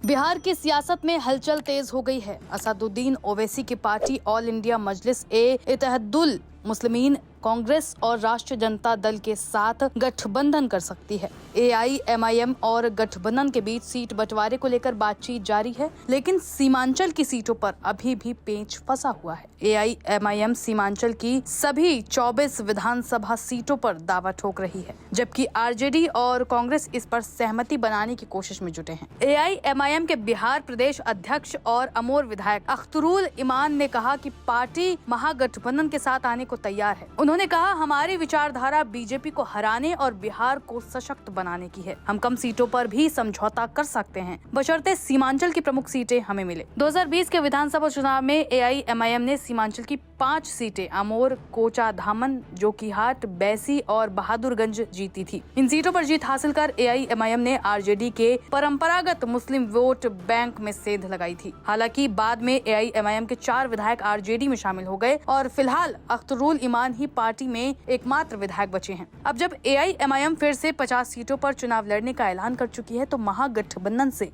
बिहार की सियासत में हलचल तेज हो गई है। असदुद्दीन ओवैसी की पार्टी ऑल इंडिया मजलिस ए इत्तेहादुल मुस्लिमीन कांग्रेस और राष्ट्रीय जनता दल के साथ गठबंधन कर सकती है। AIMIM और गठबंधन के बीच सीट बंटवारे को लेकर बातचीत जारी है, लेकिन सीमांचल की सीटों पर अभी भी पेंच फंसा हुआ है। AIMIM सीमांचल की सभी 24 विधानसभा सीटों पर दावा ठोक रही है, जबकि RJD और कांग्रेस इस पर सहमति बनाने की कोशिश में जुटे हैं। AIMIM के बिहार प्रदेश अध्यक्ष और अमोर विधायक अख्तरुल इमान ने कहा कि पार्टी महागठबंधन के साथ आने को तैयार है। उन्होंने कहा, हमारी विचारधारा बीजेपी को हराने और बिहार को सशक्त बनाने की है। हम कम सीटों पर भी समझौता कर सकते हैं, बशर्ते सीमांचल की प्रमुख सीटें हमें मिले। 2020 के विधानसभा चुनाव में AIMIM ने सीमांचल की 5 सीटें अमोर, कोचा धामन, जोकीहाट, बैसी और बहादुरगंज जीती थी। इन सीटों पर जीत हासिल कर AIMIM ने RJD के परंपरागत मुस्लिम वोट बैंक में सेंध लगाई थी। हालांकि बाद में AIMIM के 4 विधायक RJD में शामिल हो गए और फिलहाल अख्तरुल इमान ही पार्टी में एकमात्र विधायक बचे हैं। अब जब AIMIM फिर से 50 सीटों पर चुनाव लड़ने का ऐलान कर चुकी है, तो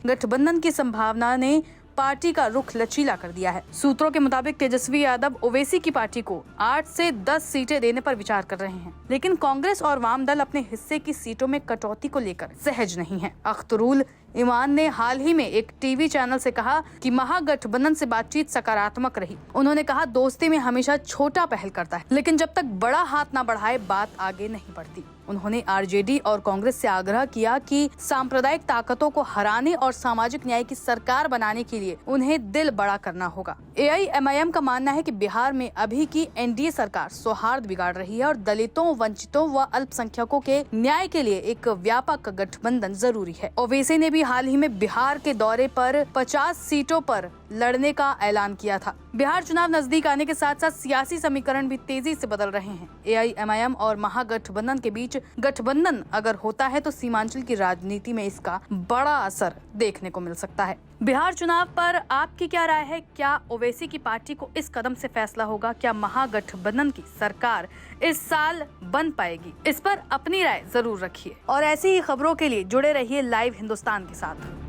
गठबंधन की संभावना ने पार्टी का रुख लचीला कर दिया है। सूत्रों के मुताबिक तेजस्वी यादव ओवैसी की पार्टी को 8 से 10 सीटें देने पर विचार कर रहे हैं, लेकिन कांग्रेस और वाम दल अपने हिस्से की सीटों में कटौती को लेकर सहज नहीं है। अख्तरुल इमान ने हाल ही में एक टीवी चैनल से कहा कि महागठबंधन से बातचीत सकारात्मक रही। उन्होंने कहा, दोस्ती में हमेशा छोटा पहल करता है, लेकिन जब तक बड़ा हाथ न बढ़ाए बात आगे नहीं बढ़ती। उन्होंने RJD और कांग्रेस से आग्रह किया कि सांप्रदायिक ताकतों को हराने और सामाजिक न्याय की सरकार बनाने के लिए उन्हें दिल बड़ा करना होगा। AIMIM का मानना है कि बिहार में अभी की NDA सरकार सौहार्द बिगाड़ रही है और दलितों, वंचितों व अल्पसंख्यकों के न्याय के लिए एक व्यापक गठबंधन जरूरी है। ओवैसी ने भी हाल ही में बिहार के दौरे पर 50 सीटों पर लड़ने का ऐलान किया था। बिहार चुनाव नजदीक आने के साथ साथ सियासी समीकरण भी तेजी से बदल रहे हैं। AIMIM और महागठबंधन के बीच गठबंधन अगर होता है तो सीमांचल की राजनीति में इसका बड़ा असर देखने को मिल सकता है। बिहार चुनाव पर आपकी क्या राय है? क्या ओवैसी की पार्टी को इस कदम से फैसला होगा? क्या महागठबंधन की सरकार इस साल बन पाएगी? इस पर अपनी राय जरूर रखिए और ऐसी ही खबरों के लिए जुड़े रहिए लाइव हिंदुस्तान के साथ।